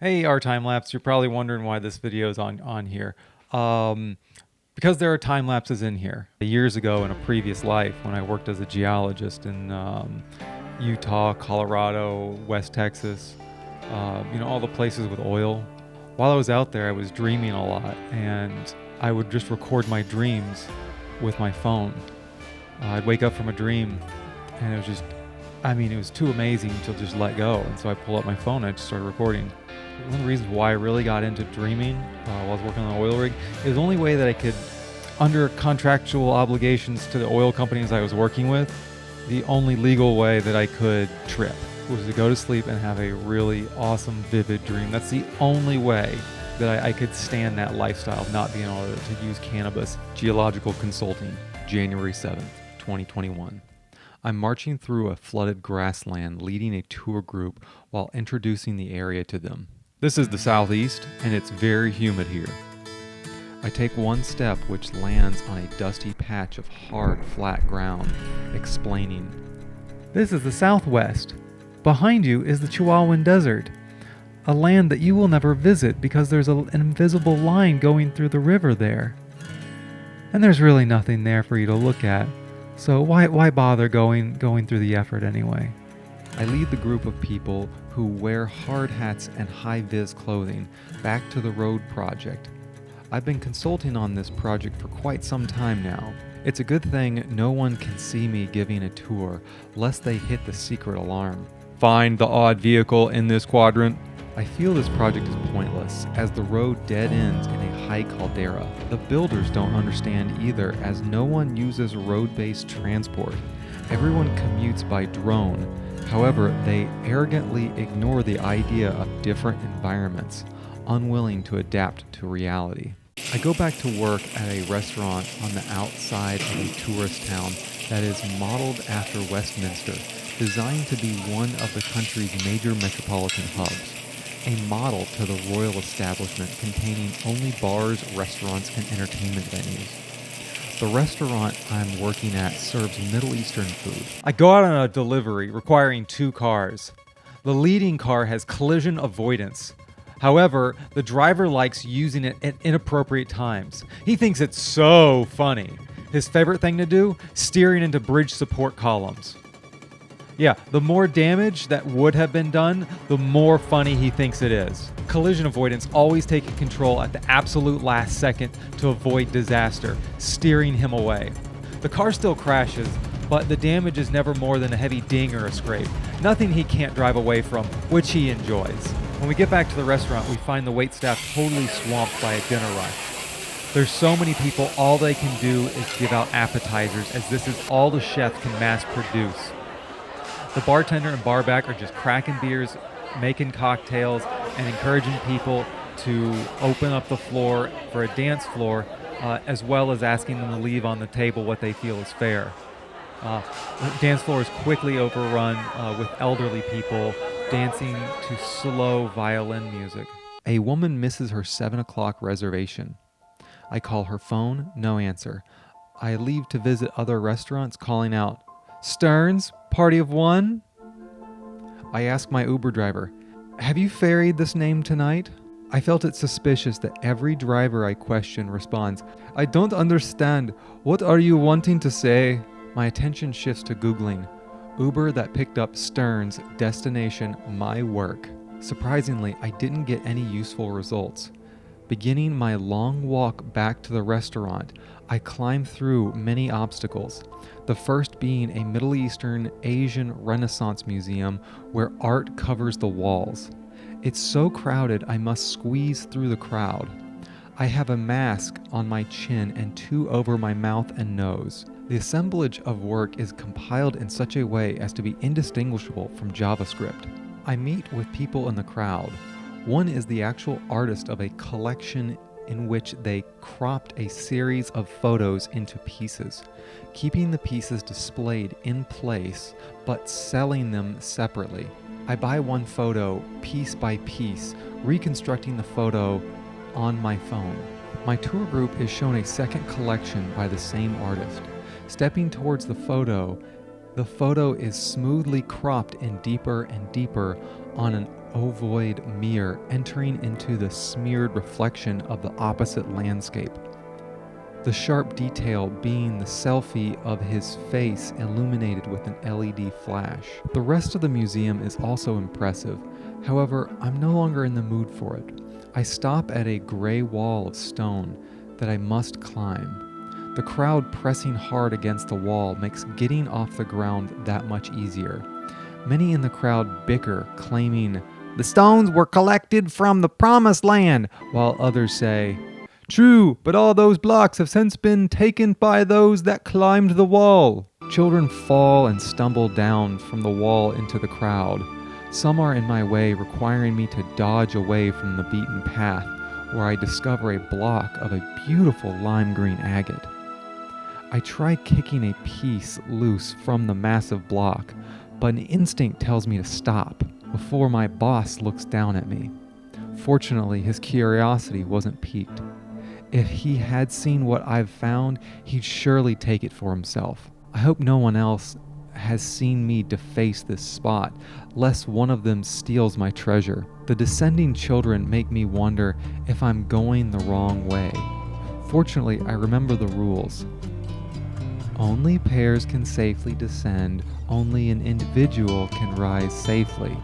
Hey, our time lapse. You're probably wondering why this video is on here. Because there are time lapses in here. Years ago, in a previous life, when I worked as a geologist in Utah, Colorado, West Texas, all the places with oil. While I was out there, I was dreaming a lot, and I would just record my dreams with my phone. I'd wake up from a dream, and it was too amazing to just let go. And so I pull up my phone and I just started recording. One of the reasons why I really got into dreaming while I was working on the oil rig is the only way that I could, under contractual obligations to the oil companies I was working with, the only legal way that I could trip was to go to sleep and have a really awesome, vivid dream. That's the only way that I could stand that lifestyle of not being able to use cannabis. Geological Consulting, January 7th, 2021. I'm marching through a flooded grassland leading a tour group while introducing the area to them. This is the southeast, and it's very humid here. I take one step which lands on a dusty patch of hard, flat ground, explaining. This is the southwest. Behind you is the Chihuahuan Desert, a land that you will never visit because there's an invisible line going through the river there. And there's really nothing there for you to look at, so why bother going through the effort anyway? I lead the group of people who wear hard hats and high-vis clothing back to the road project. I've been consulting on this project for quite some time now. It's a good thing no one can see me giving a tour, lest they hit the secret alarm. Find the odd vehicle in this quadrant. I feel this project is pointless, as the road dead ends in a high caldera. The builders don't understand either, as no one uses road-based transport. Everyone commutes by drone. However, they arrogantly ignore the idea of different environments, unwilling to adapt to reality. I go back to work at a restaurant on the outside of a tourist town that is modeled after Westminster, designed to be one of the country's major metropolitan hubs. A model to the royal establishment containing only bars, restaurants, and entertainment venues. The restaurant I'm working at serves Middle Eastern food. I go out on a delivery requiring 2 cars. The leading car has collision avoidance. However, the driver likes using it at inappropriate times. He thinks it's so funny. His favorite thing to do? Steering into bridge support columns. Yeah, the more damage that would have been done, the more funny he thinks it is. Collision avoidance always taking control at the absolute last second to avoid disaster, steering him away. The car still crashes, but the damage is never more than a heavy ding or a scrape. Nothing he can't drive away from, which he enjoys. When we get back to the restaurant, we find the waitstaff totally swamped by a dinner rush. There's so many people, all they can do is give out appetizers, as this is all the chef can mass produce. The bartender and barback are just cracking beers, making cocktails, and encouraging people to open up the floor for a dance floor, as well as asking them to leave on the table what they feel is fair. The dance floor is quickly overrun with elderly people dancing to slow violin music. A woman misses her 7 o'clock reservation. I call her phone, no answer. I leave to visit other restaurants, calling out, "Stearns, party of one?" I ask my Uber driver, "Have you ferried this name tonight?" I felt it suspicious that every driver I question responds, "I don't understand. What are you wanting to say?" My attention shifts to Googling Uber that picked up Stearns, destination, my work. Surprisingly, I didn't get any useful results. Beginning my long walk back to the restaurant, I climb through many obstacles. The first being a Middle Eastern Asian Renaissance museum where art covers the walls. It's so crowded I must squeeze through the crowd. I have a mask on my chin and 2 over my mouth and nose. The assemblage of work is compiled in such a way as to be indistinguishable from JavaScript. I meet with people in the crowd. One is the actual artist of a collection in which they cropped a series of photos into pieces, keeping the pieces displayed in place but selling them separately. I buy one photo piece by piece, reconstructing the photo on my phone. My tour group is shown a second collection by the same artist. Stepping towards the photo is smoothly cropped in deeper and deeper on an ovoid mirror entering into the smeared reflection of the opposite landscape. The sharp detail being the selfie of his face illuminated with an LED flash. The rest of the museum is also impressive. However, I'm no longer in the mood for it. I stop at a gray wall of stone that I must climb. The crowd pressing hard against the wall makes getting off the ground that much easier. Many in the crowd bicker, claiming, "The stones were collected from the promised land," while others say, "True, but all those blocks have since been taken by those that climbed the wall." Children fall and stumble down from the wall into the crowd. Some are in my way, requiring me to dodge away from the beaten path, where I discover a block of a beautiful lime green agate. I try kicking a piece loose from the massive block, but an instinct tells me to stop before my boss looks down at me. Fortunately, his curiosity wasn't piqued. If he had seen what I've found, he'd surely take it for himself. I hope no one else has seen me deface this spot, lest one of them steals my treasure. The descending children make me wonder if I'm going the wrong way. Fortunately, I remember the rules. Only pairs can safely descend, only an individual can rise safely.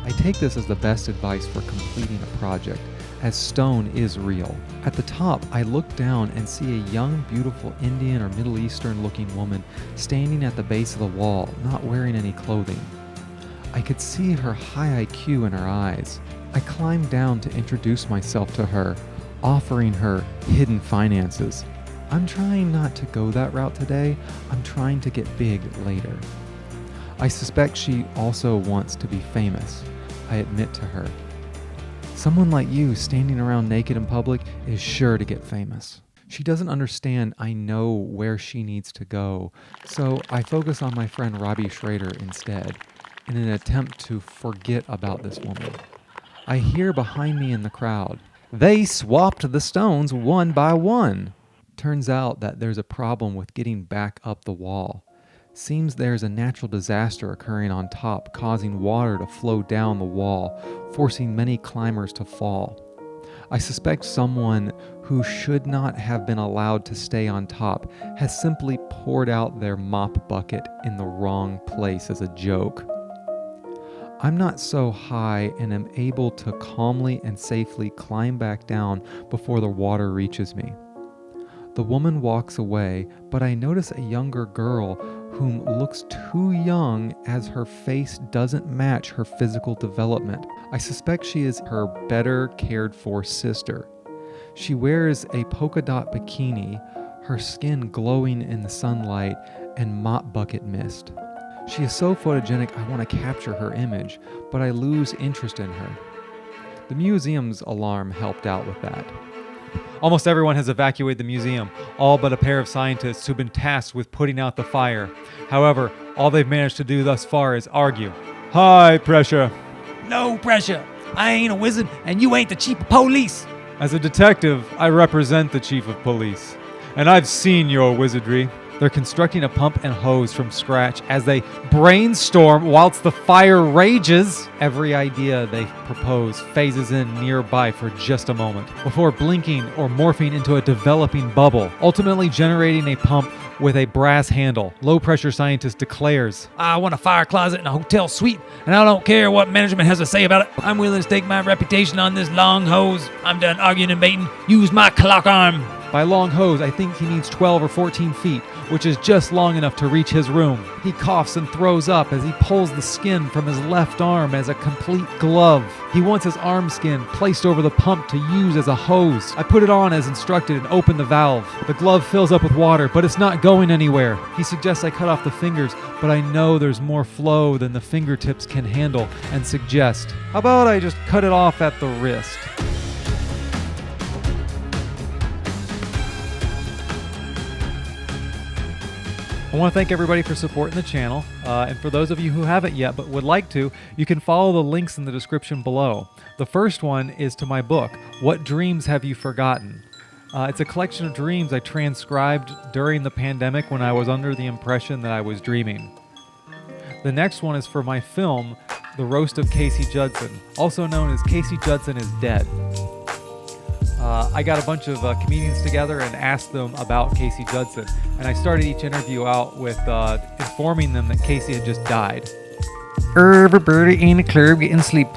I take this as the best advice for completing a project, as stone is real. At the top, I look down and see a young, beautiful Indian or Middle Eastern looking woman standing at the base of the wall, not wearing any clothing. I could see her high IQ in her eyes. I climbed down to introduce myself to her, offering her hidden finances. I'm trying not to go that route today. I'm trying to get big later. I suspect she also wants to be famous. I admit to her. Someone like you standing around naked in public is sure to get famous. She doesn't understand I know where she needs to go, so I focus on my friend Robbie Schrader instead, in an attempt to forget about this woman. I hear behind me in the crowd, "They swapped the stones one by one." Turns out that there's a problem with getting back up the wall. Seems there's a natural disaster occurring on top, causing water to flow down the wall, forcing many climbers to fall. I suspect someone who should not have been allowed to stay on top has simply poured out their mop bucket in the wrong place as a joke. I'm not so high and am able to calmly and safely climb back down before the water reaches me. The woman walks away, but I notice a younger girl whom looks too young as her face doesn't match her physical development. I suspect she is her better cared for sister. She wears a polka dot bikini, her skin glowing in the sunlight and mop bucket mist. She is so photogenic I want to capture her image, but I lose interest in her. The museum's alarm helped out with that. Almost everyone has evacuated the museum, all but a pair of scientists who've been tasked with putting out the fire. However, all they've managed to do thus far is argue. High pressure. No pressure. I ain't a wizard, and you ain't the chief of police. As a detective, I represent the chief of police, and I've seen your wizardry. They're constructing a pump and hose from scratch as they brainstorm whilst the fire rages. Every idea they propose phases in nearby for just a moment, before blinking or morphing into a developing bubble, ultimately generating a pump with a brass handle. Low-pressure scientist declares, I want a fire closet in a hotel suite, and I don't care what management has to say about it. I'm willing to stake my reputation on this long hose. I'm done arguing and baiting. Use my clock arm. By long hose, I think he needs 12 or 14 feet, which is just long enough to reach his room. He coughs and throws up as he pulls the skin from his left arm as a complete glove. He wants his arm skin placed over the pump to use as a hose. I put it on as instructed and open the valve. The glove fills up with water, but it's not going anywhere. He suggests I cut off the fingers, but I know there's more flow than the fingertips can handle and suggest, how about I just cut it off at the wrist? I want to thank everybody for supporting the channel, and for those of you who haven't yet but would like to, you can follow the links in the description below. The first one is to my book, What Dreams Have You Forgotten? It's a collection of dreams I transcribed during the pandemic when I was under the impression that I was dreaming. The next one is for my film, the roast of Casey Judson, also known as Casey Judson is Dead. I got a bunch of comedians together and asked them about Casey Judson, and I started each interview out with informing them that Casey had just died. Everybody in the club getting sleep.